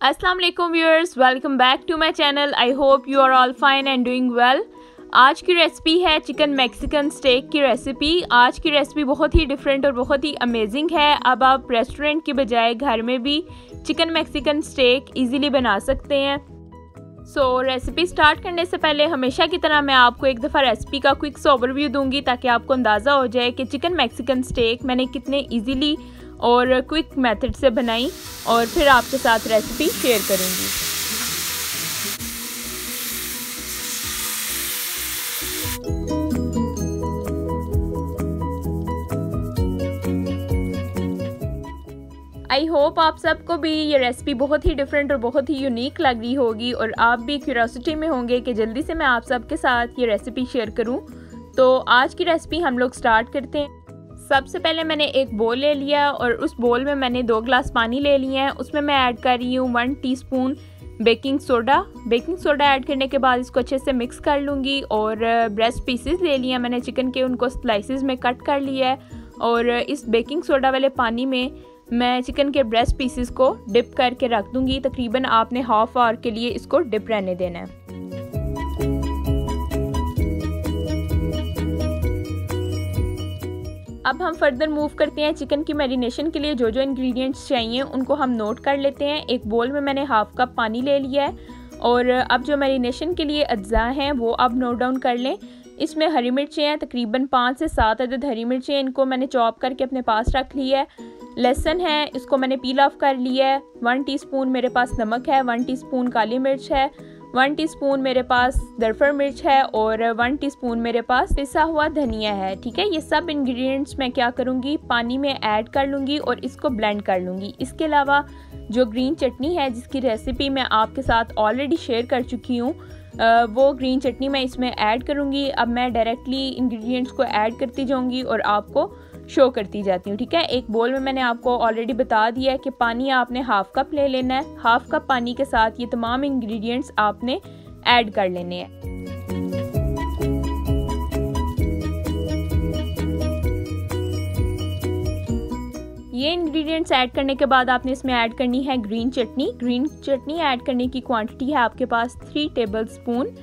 अस्सलाम वालेकुम viewers, welcome back to my channel. I hope you are all fine and doing well. आज की recipe है chicken Mexican steak की recipe. आज की रेसिपी बहुत ही डिफरेंट और बहुत ही अमेजिंग है। अब आप रेस्टोरेंट की बजाय घर में भी चिकन मैक्सिकन स्टेक इजीली बना सकते हैं। रेसिपी स्टार्ट करने से पहले हमेशा की तरह मैं आपको एक दफ़ा रेसिपी का क्विक ओवरव्यू दूंगी ताकि आपको अंदाज़ा हो जाए कि चिकन मैक्सिकन स्टेक मैंने कितने इजीली और क्विक मेथड से बनाई और फिर आपके साथ रेसिपी शेयर करूंगी। आई होप आप सबको भी ये रेसिपी बहुत ही डिफरेंट और बहुत ही यूनिक लग रही होगी और आप भी क्यूरियोसिटी में होंगे कि जल्दी से मैं आप सबके साथ ये रेसिपी शेयर करूं। तो आज की रेसिपी हम लोग स्टार्ट करते हैं। सबसे पहले मैंने एक बोल ले लिया और उस बोल में मैंने 2 ग्लास पानी ले लिए हैं। उसमें मैं ऐड कर रही हूँ 1 teaspoon baking soda. Baking soda add करने के बाद इसको अच्छे से मिक्स कर लूँगी। और ब्रेस्ट पीसेस ले लिए मैंने चिकन के, उनको स्लाइसिस में कट कर लिया है और इस बेकिंग सोडा वाले पानी में मैं चिकन के ब्रेस्ट पीसेस को डिप करके रख दूँगी। तकरीबन आपने हाफ आवर के लिए इसको डिप रहने देना है। अब हम फर्दर मूव करते हैं। चिकन की मैरिनेशन के लिए जो जो इंग्रेडिएंट्स चाहिए उनको हम नोट कर लेते हैं। एक बोल में मैंने हाफ कप पानी ले लिया है और अब जो मैरिनेशन के लिए अज्जा हैं वो अब नोट डाउन कर लें। इसमें हरी मिर्चें हैं, तकरीबन 5 से 7 अदद हरी मिर्चें, इनको मैंने चॉप करके अपने पास रख लिया है। लहसुन है, इसको मैंने पील ऑफ कर लिया है। 1 टीस्पून मेरे पास नमक है, 1 टीस्पून काली मिर्च है, 1 टीस्पून मेरे पास दरफर मिर्च है और 1 टीस्पून मेरे पास पिसा हुआ धनिया है। ठीक है, ये सब इंग्रेडिएंट्स मैं क्या करूँगी, पानी में ऐड कर लूँगी और इसको ब्लेंड कर लूँगी। इसके अलावा जो ग्रीन चटनी है जिसकी रेसिपी मैं आपके साथ ऑलरेडी शेयर कर चुकी हूँ, वो ग्रीन चटनी मैं इसमें ऐड करूँगी। अब मैं डायरेक्टली इंग्रेडिएंट्स को ऐड करती जाऊँगी और आपको शो करती जाती हूँ। ठीक है, एक बोल में मैंने आपको ऑलरेडी बता दिया है कि पानी आपने हाफ कप ले लेना है। हाफ कप पानी के साथ ये तमाम इंग्रेडिएंट्स आपने ऐड कर लेने हैं। ये इंग्रेडिएंट्स ऐड करने के बाद आपने इसमें ऐड करनी है ग्रीन चटनी। ग्रीन चटनी ऐड करने की क्वांटिटी है आपके पास 3 टेबल स्पून।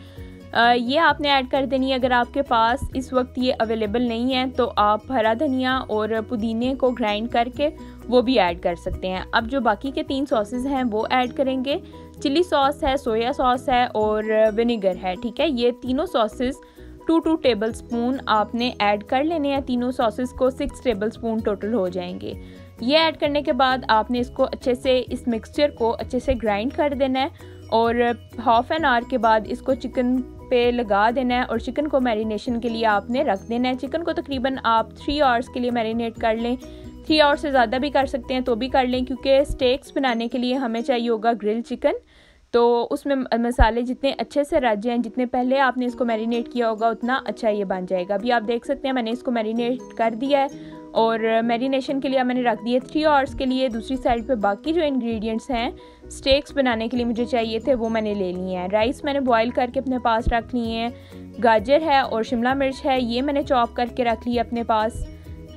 ये आपने ऐड कर देनी है। अगर आपके पास इस वक्त ये अवेलेबल नहीं है तो आप हरा धनिया और पुदीने को ग्राइंड करके वो भी ऐड कर सकते हैं। अब जो बाकी के 3 सॉसेस हैं वो ऐड करेंगे। चिली सॉस है, सोया सॉस है और विनेगर है। ठीक है, ये तीनों सॉसेस 2 टेबल स्पून आपने ऐड कर लेने हैं। तीनों सॉसेस को 6 टेबल स्पून टोटल हो जाएंगे। ये ऐड करने के बाद आपने इसको अच्छे से, इस मिक्सचर को अच्छे से ग्राइंड कर देना है और हाफ एन आवर के बाद इसको चिकन पे लगा देना है और चिकन को मैरिनेशन के लिए आपने रख देना है। चिकन को तकरीबन आप 3 आवर्स के लिए मैरिनेट कर लें। 3 आवर्स से ज़्यादा भी कर सकते हैं तो भी कर लें, क्योंकि स्टेक्स बनाने के लिए हमें चाहिए होगा ग्रिल चिकन। तो उसमें मसाले जितने अच्छे से रच जाएँ, जितने पहले आपने इसको मैरिनेट किया होगा उतना अच्छा ये बन जाएगा। अभी आप देख सकते हैं मैंने इसको मैरिनेट कर दिया है और मैरिनेशन के लिए मैंने रख दिया 3 आवर्स के लिए। दूसरी साइड पे बाकी जो इंग्रेडिएंट्स हैं स्टेक्स बनाने के लिए मुझे चाहिए थे वो मैंने ले लिए हैं। राइस मैंने बॉईल करके अपने पास रख लिए हैं। गाजर है और शिमला मिर्च है, ये मैंने चॉप करके रख लिया अपने पास।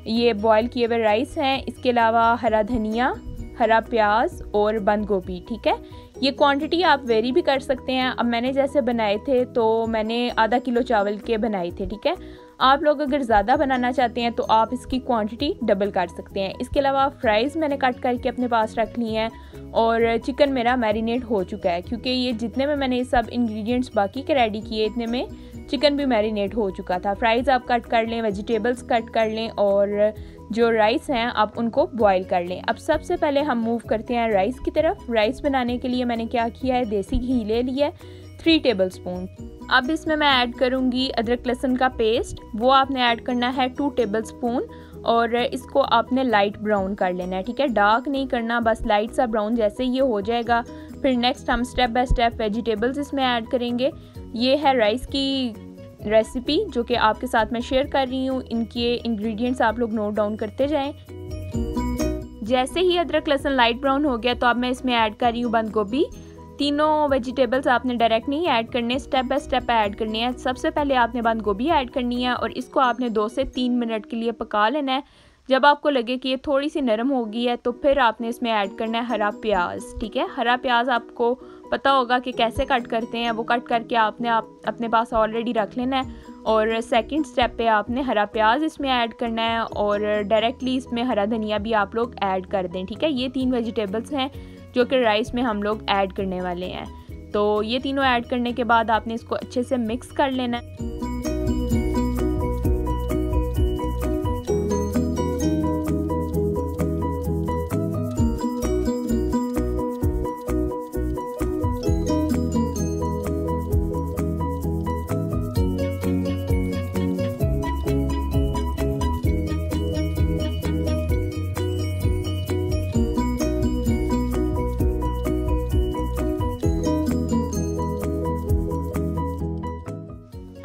ये बॉईल किए हुए राइस हैं। इसके अलावा हरा धनिया, हरा प्याज और बंद गोभी। ठीक है, ये क्वांटिटी आप वेरी भी कर सकते हैं। अब मैंने जैसे बनाए थे तो मैंने आधा किलो चावल के बनाए थे। ठीक है, आप लोग अगर ज़्यादा बनाना चाहते हैं तो आप इसकी क्वांटिटी डबल कर सकते हैं। इसके अलावा फ्राइज़ मैंने कट करके अपने पास रख लिए हैं और चिकन मेरा मैरिनेट हो चुका है, क्योंकि ये जितने में मैंने सब इंग्रेडिएंट्स बाकी के रेडी किए इतने में चिकन भी मैरिनेट हो चुका था। फ्राइज़ आप कट कर लें, वेजिटेबल्स कट कर लें और जो राइस हैं आप उनको बॉईल कर लें। अब सबसे पहले हम मूव करते हैं राइस की तरफ। राइस बनाने के लिए मैंने क्या किया है, देसी घी ले लिया 3 टेबल स्पून। अब इसमें मैं ऐड करूंगी अदरक लहसुन का पेस्ट, वो आपने ऐड करना है 2 टेबल स्पून और इसको आपने लाइट ब्राउन कर लेना है। ठीक है, डार्क नहीं करना, बस लाइट सा ब्राउन। जैसे ये हो जाएगा फिर नेक्स्ट हम स्टेप बाय स्टेप वेजिटेबल्स इसमें ऐड करेंगे। ये है राइस की रेसिपी जो कि आपके साथ मैं शेयर कर रही हूँ। इनके इंग्रेडिएंट्स आप लोग नोट डाउन करते जाएं। जैसे ही अदरक लहसुन लाइट ब्राउन हो गया तो अब मैं इसमें ऐड कर रही हूँ बंद गोभी। तीनों वेजिटेबल्स आपने डायरेक्ट नहीं ऐड करने, स्टेप बाय स्टेप ऐड करनी है। सबसे पहले आपने बंद गोभी ऐड करनी है और इसको आपने 2 से 3 मिनट के लिए पका लेना है जब आपको लगे कि ये थोड़ी सी नरम हो गई है तो फिर आपने इसमें ऐड करना है हरा प्याज। ठीक है, हरा प्याज आपको पता होगा कि कैसे कट करते हैं, वो कट करके आपने अपने पास ऑलरेडी रख लेना है। और सेकंड स्टेप पे आपने हरा प्याज इसमें ऐड करना है और डायरेक्टली इसमें हरा धनिया भी आप लोग ऐड कर दें। ठीक है, ये 3 वेजिटेबल्स हैं जो कि राइस में हम लोग ऐड करने वाले हैं। तो ये तीनों ऐड करने के बाद आपने इसको अच्छे से मिक्स कर लेना है।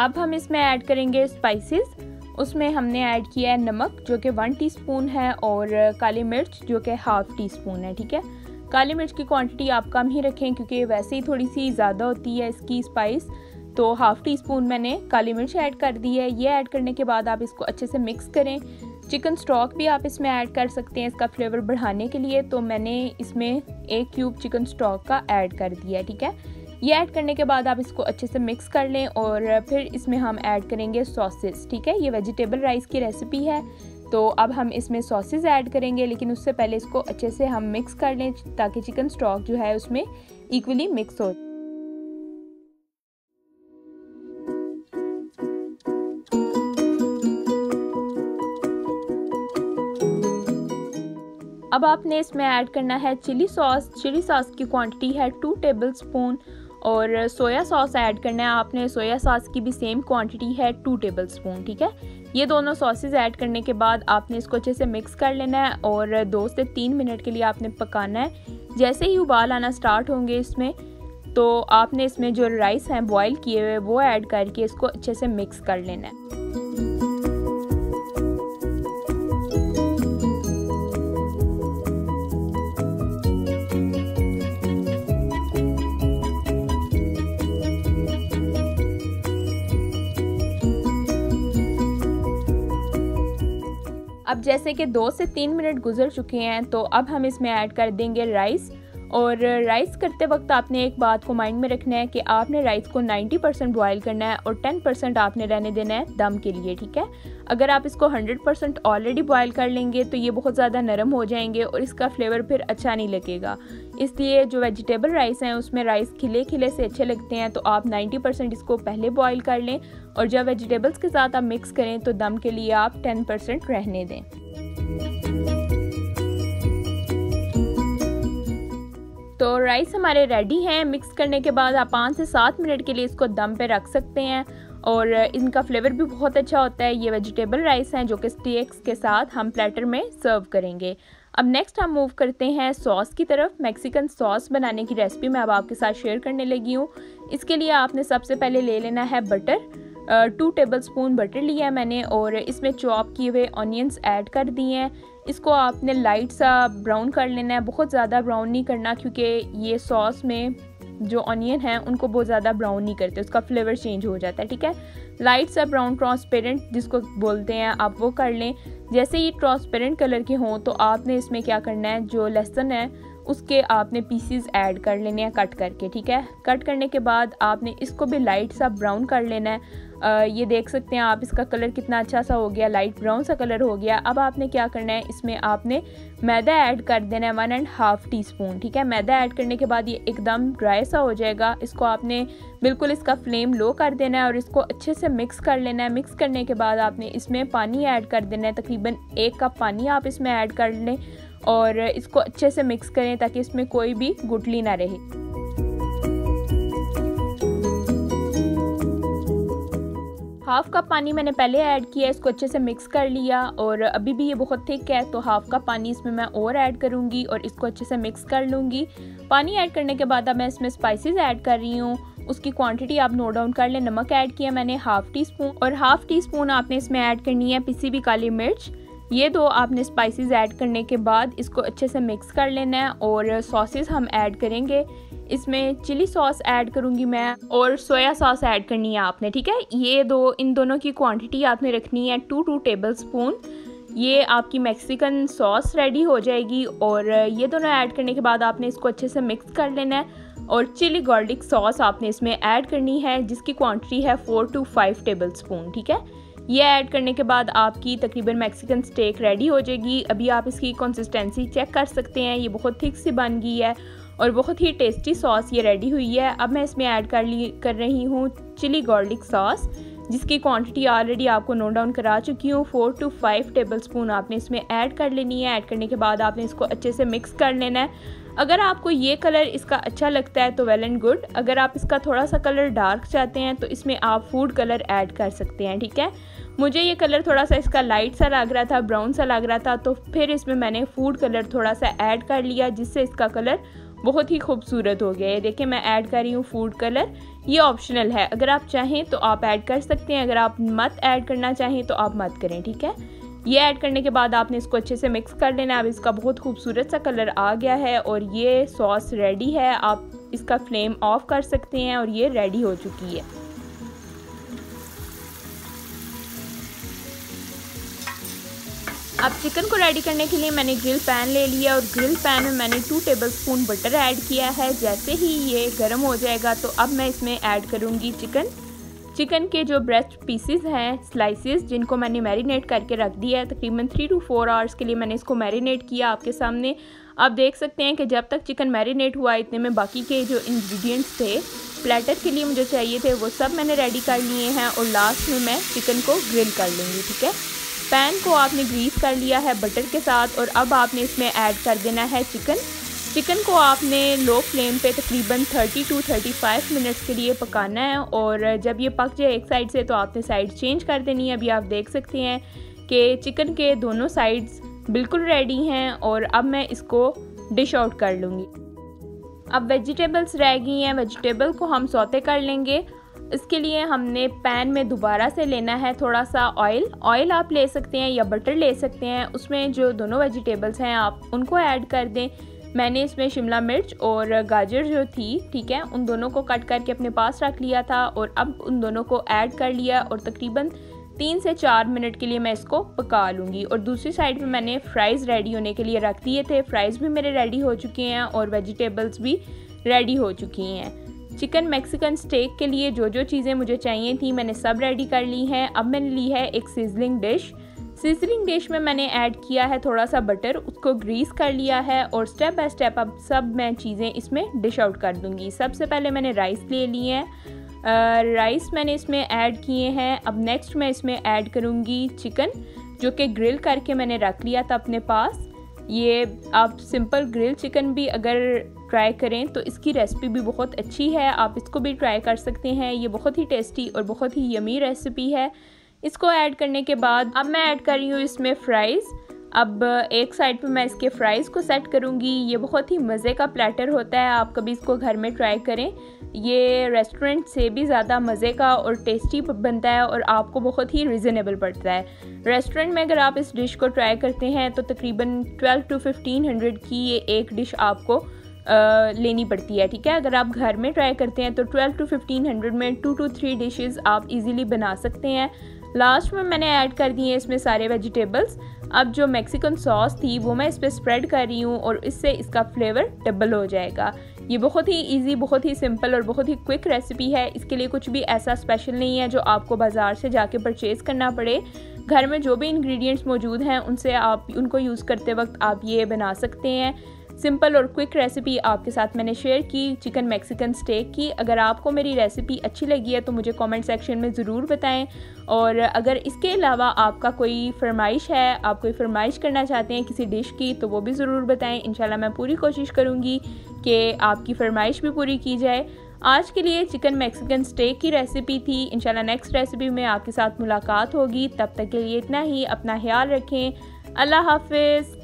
अब हम इसमें ऐड करेंगे स्पाइसेस। उसमें हमने ऐड किया है नमक जो कि 1 टीस्पून है और काली मिर्च जो कि ½ टीस्पून है। ठीक है, काली मिर्च की क्वांटिटी आप कम ही रखें क्योंकि वैसे ही थोड़ी सी ज़्यादा होती है इसकी स्पाइस, तो ½ टीस्पून मैंने काली मिर्च ऐड कर दी है। ये ऐड करने के बाद आप इसको अच्छे से मिक्स करें। चिकन स्टॉक भी आप इसमें ऐड कर सकते हैं इसका फ्लेवर बढ़ाने के लिए, तो मैंने इसमें 1 क्यूब चिकन स्टॉक का ऐड कर दिया है। ठीक है, ये ऐड करने के बाद आप इसको अच्छे से मिक्स कर लें और फिर इसमें हम ऐड करेंगे सॉसेस। ठीक है, ये वेजिटेबल राइस की रेसिपी है, तो अब हम इसमें सॉसेस ऐड करेंगे, लेकिन उससे पहले इसको अच्छे से हम मिक्स कर लें ताकि चिकन स्टॉक जो है उसमें इक्वली मिक्स हो। अब आपने इसमें ऐड करना है चिली सॉस। चिली सॉस की क्वांटिटी है 2 टेबलस्पून और सोया सॉस ऐड करना है आपने। सोया सॉस की भी सेम क्वांटिटी है 2 टेबलस्पून। ठीक है, ये दोनों सॉसेस ऐड करने के बाद आपने इसको अच्छे से मिक्स कर लेना है और 2 से 3 मिनट के लिए आपने पकाना है। जैसे ही उबाल आना स्टार्ट होंगे इसमें, तो आपने इसमें जो राइस हैं बॉयल किए हुए वो ऐड करके इसको अच्छे से मिक्स कर लेना है। अब जैसे कि 2 से 3 मिनट गुजर चुके हैं, तो अब हम इसमें ऐड कर देंगे राइस। और राइस करते वक्त आपने एक बात को माइंड में रखना है कि आपने राइस को 90% बॉयल करना है और 10% आपने रहने देना है दम के लिए। ठीक है, अगर आप इसको 100% ऑलरेडी बॉयल कर लेंगे तो ये बहुत ज़्यादा नरम हो जाएंगे और इसका फ्लेवर फिर अच्छा नहीं लगेगा। इसलिए जो वेजिटेबल राइस हैं उसमें राइस खिले खिले से अच्छे लगते हैं, तो आप 90% इसको पहले बॉयल कर लें और जब वेजिटेबल्स के साथ आप मिक्स करें तो दम के लिए आप 10% रहने दें। तो राइस हमारे रेडी हैं। मिक्स करने के बाद आप 5 से 7 मिनट के लिए इसको दम पे रख सकते हैं और इनका फ्लेवर भी बहुत अच्छा होता है। ये वेजिटेबल राइस हैं जो कि स्टेक्स के साथ हम प्लेटर में सर्व करेंगे। अब नेक्स्ट हम मूव करते हैं सॉस की तरफ। मैक्सिकन सॉस बनाने की रेसिपी मैं अब आपके साथ शेयर करने लगी हूँ। इसके लिए आपने सबसे पहले ले लेना है बटर। 2 टेबलस्पून बटर लिया है मैंने और इसमें चॉप किए हुए ऑनियंस ऐड कर दिए हैं। इसको आपने लाइट सा ब्राउन कर लेना है, बहुत ज़्यादा ब्राउन नहीं करना क्योंकि ये सॉस में जो ऑनियन है उनको बहुत ज़्यादा ब्राउन नहीं करते, उसका फ्लेवर चेंज हो जाता है। ठीक है, लाइट सा ब्राउन ट्रांसपेरेंट जिसको बोलते हैं आप वो कर लें। जैसे ये ट्रांसपेरेंट कलर के हों तो आपने इसमें क्या करना है, जो लहसुन है उसके आपने पीसीज ऐड कर लेने हैं कट करके। ठीक है, कट करने के बाद आपने इसको भी लाइट सा ब्राउन कर लेना है। ये देख सकते हैं आप, इसका कलर कितना अच्छा सा हो गया, लाइट ब्राउन सा कलर हो गया। अब आपने क्या करना है, इसमें आपने मैदा ऐड कर देना है 1.5 टीस्पून। ठीक है, मैदा ऐड करने के बाद ये एकदम ड्राई सा हो जाएगा। इसको आपने बिल्कुल इसका फ्लेम लो कर देना है और इसको अच्छे से मिक्स कर लेना है। मिक्स करने के बाद आपने इसमें पानी ऐड कर देना है, तकरीबन 1 कप पानी आप इसमें ऐड कर लें और इसको अच्छे से मिक्स करें ताकि इसमें कोई भी गुठली ना रहे। ½ कप पानी मैंने पहले ऐड किया, इसको अच्छे से मिक्स कर लिया और अभी भी ये बहुत थिक है तो ½ कप पानी इसमें मैं और ऐड करूँगी और इसको अच्छे से मिक्स कर लूँगी। पानी ऐड करने के बाद अब मैं इसमें स्पाइसेस ऐड कर रही हूँ, उसकी क्वांटिटी आप नोट डाउन कर लें। नमक ऐड किया मैंने ½ टीस्पून और ½ टीस्पून आपने इसमें ऐड करनी है पिसी हुई काली मिर्च। ये 2 आपने स्पाइसेस ऐड करने के बाद इसको अच्छे से मिक्स कर लेना है और सॉसेस हम ऐड करेंगे। इसमें चिली सॉस ऐड करूँगी मैं और सोया सॉस ऐड करनी है आपने। ठीक है, ये इन दोनों की क्वांटिटी आपने रखनी है 2 टेबलस्पून। ये आपकी मैक्सिकन सॉस रेडी हो जाएगी। और ये दोनों ऐड करने के बाद आपने इसको अच्छे से मिक्स कर लेना है और चिली गार्लिक सॉस आपने इसमें ऐड करनी है, जिसकी क्वांटिटी है 4 to 5 टेबल स्पून। ठीक है, ये ऐड करने के बाद आपकी तकरीबन मैक्सिकन स्टेक रेडी हो जाएगी। अभी आप इसकी कंसिस्टेंसी चेक कर सकते हैं, ये बहुत थिक सी बन गई है और बहुत ही टेस्टी सॉस ये रेडी हुई है। अब मैं इसमें ऐड कर रही हूँ चिली गार्लिक सॉस, जिसकी क्वांटिटी ऑलरेडी आपको नोट डाउन करा चुकी हूँ। 4 to 5 टेबल स्पून आपने इसमें ऐड कर लेनी है। ऐड करने के बाद आपने इसको अच्छे से मिक्स कर लेना है। अगर आपको ये कलर इसका अच्छा लगता है तो वेल एंड गुड। अगर आप इसका थोड़ा सा कलर डार्क चाहते हैं तो इसमें आप फूड कलर ऐड कर सकते हैं। ठीक है, मुझे ये कलर थोड़ा सा इसका लाइट सा लग रहा था, ब्राउन सा लग रहा था, तो फिर इसमें मैंने फूड कलर थोड़ा सा ऐड कर लिया, जिससे इसका कलर बहुत ही खूबसूरत हो गया है। देखिए मैं ऐड कर रही हूँ फूड कलर, ये ऑप्शनल है, अगर आप चाहें तो आप ऐड कर सकते हैं, अगर आप मत ऐड करना चाहें तो आप मत करें। ठीक है, ये ऐड करने के बाद आपने इसको अच्छे से मिक्स कर लेना है। अब इसका बहुत खूबसूरत सा कलर आ गया है और ये सॉस रेडी है। आप इसका फ्लेम ऑफ कर सकते हैं और ये रेडी हो चुकी है। अब चिकन को रेडी करने के लिए मैंने ग्रिल पैन ले लिया और ग्रिल पैन में मैंने 2 टेबल स्पून बटर ऐड किया है। जैसे ही ये गर्म हो जाएगा तो अब मैं इसमें ऐड करूँगी चिकन के जो ब्रेस्ट पीसेस हैं, स्लाइसेस, जिनको मैंने मैरिनेट करके रख दिया है। तकरीबन 3 to 4 आवर्स के लिए मैंने इसको मैरिनेट किया आपके सामने। आप देख सकते हैं कि जब तक चिकन मैरिनेट हुआ इतने में बाकी के जो इंग्रेडिएंट्स थे प्लेटर के लिए मुझे चाहिए थे वो सब मैंने रेडी कर लिए हैं और लास्ट में मैं चिकन को ग्रिल कर लूँगी। ठीक है, पैन को आपने ग्रीस कर लिया है बटर के साथ और अब आपने इसमें ऐड कर देना है चिकन को आपने लो फ्लेम पे तकरीबन 30 to 35 मिनट्स के लिए पकाना है। और जब ये पक जाए एक साइड से तो आपने साइड चेंज कर देनी है। अभी आप देख सकते हैं कि चिकन के दोनों साइड्स बिल्कुल रेडी हैं और अब मैं इसको डिश आउट कर लूँगी। अब वेजिटेबल्स रह गई हैं, वेजिटेबल को हम सौते कर लेंगे। इसके लिए हमने पैन में दोबारा से लेना है थोड़ा सा ऑयल आप ले सकते हैं या बटर ले सकते हैं। उसमें जो दोनों वेजिटेबल्स हैं आप उनको ऐड कर दें। मैंने इसमें शिमला मिर्च और गाजर जो थी, ठीक है, उन दोनों को कट करके अपने पास रख लिया था और अब उन दोनों को ऐड कर लिया और तकरीबन 3 से 4 मिनट के लिए मैं इसको पका लूँगी। और दूसरी साइड पे मैंने फ्राइज़ रेडी होने के लिए रख दिए थे। फ्राइज़ भी मेरे रेडी हो चुके हैं और वेजिटेबल्स भी रेडी हो चुकी हैं। चिकन मैक्सिकन स्टेक के लिए जो जो चीज़ें मुझे चाहिए थी मैंने सब रेडी कर ली हैं। अब मैंने ली है एक सीजलिंग डिश में मैंने ऐड किया है थोड़ा सा बटर, उसको ग्रीस कर लिया है और स्टेप बाय स्टेप अब सब मैं चीज़ें इसमें डिश आउट कर दूंगी। सबसे पहले मैंने राइस ले लिए हैं, राइस मैंने इसमें ऐड किए हैं। अब नेक्स्ट मैं इसमें ऐड करूँगी चिकन, जो कि ग्रिल करके मैंने रख लिया था अपने पास। ये आप सिंपल ग्रिल चिकन भी अगर ट्राई करें तो इसकी रेसिपी भी बहुत अच्छी है, आप इसको भी ट्राई कर सकते हैं। ये बहुत ही टेस्टी और बहुत ही यमी रेसिपी है। इसको ऐड करने के बाद अब मैं ऐड कर रही हूँ इसमें फ्राइज़। अब एक साइड पे मैं इसके फ्राइज़ को सेट करूँगी। ये बहुत ही मज़े का प्लेटर होता है, आप कभी इसको घर में ट्राई करें। ये रेस्टोरेंट से भी ज़्यादा मज़े का और टेस्टी बनता है और आपको बहुत ही रिजनेबल पड़ता है। रेस्टोरेंट में अगर आप इस डिश को ट्राई करते हैं तो तकरीबन 1200 to 1500 की ये एक डिश आपको लेनी पड़ती है। ठीक है, अगर आप घर में ट्राई करते हैं तो 1200 to 1500 में 2 to 3 डिशेस आप इजीली बना सकते हैं। लास्ट में मैंने ऐड कर दिए इसमें सारे वेजिटेबल्स। अब जो मैक्सिकन सॉस थी वो मैं इस पर स्प्रेड कर रही हूँ और इससे इसका फ्लेवर डबल हो जाएगा। ये बहुत ही इजी, बहुत ही सिंपल और बहुत ही क्विक रेसिपी है। इसके लिए कुछ भी ऐसा स्पेशल नहीं है जो आपको बाज़ार से जाके परचेज़ करना पड़े। घर में जो भी इंग्रेडिएंट्स मौजूद हैं उनसे आप उनको यूज़ करते वक्त आप ये बना सकते हैं। सिंपल और क्विक रेसिपी आपके साथ मैंने शेयर की चिकन मैक्सिकन स्टेक की। अगर आपको मेरी रेसिपी अच्छी लगी है तो मुझे कमेंट सेक्शन में ज़रूर बताएं। और अगर इसके अलावा आपका कोई फरमाइश है, आप कोई फरमाइश करना चाहते हैं किसी डिश की, तो वो भी ज़रूर बताएं। इंशाल्लाह मैं पूरी कोशिश करूँगी कि आपकी फरमाइश भी पूरी की जाए। आज के लिए चिकन मैक्सिकन स्टेक की रेसिपी थी। इंशाल्लाह नेक्स्ट रेसिपी में आपके साथ मुलाकात होगी। तब तक के लिए इतना ही। अपना ख्याल रखें। अल्लाह हाफिज़।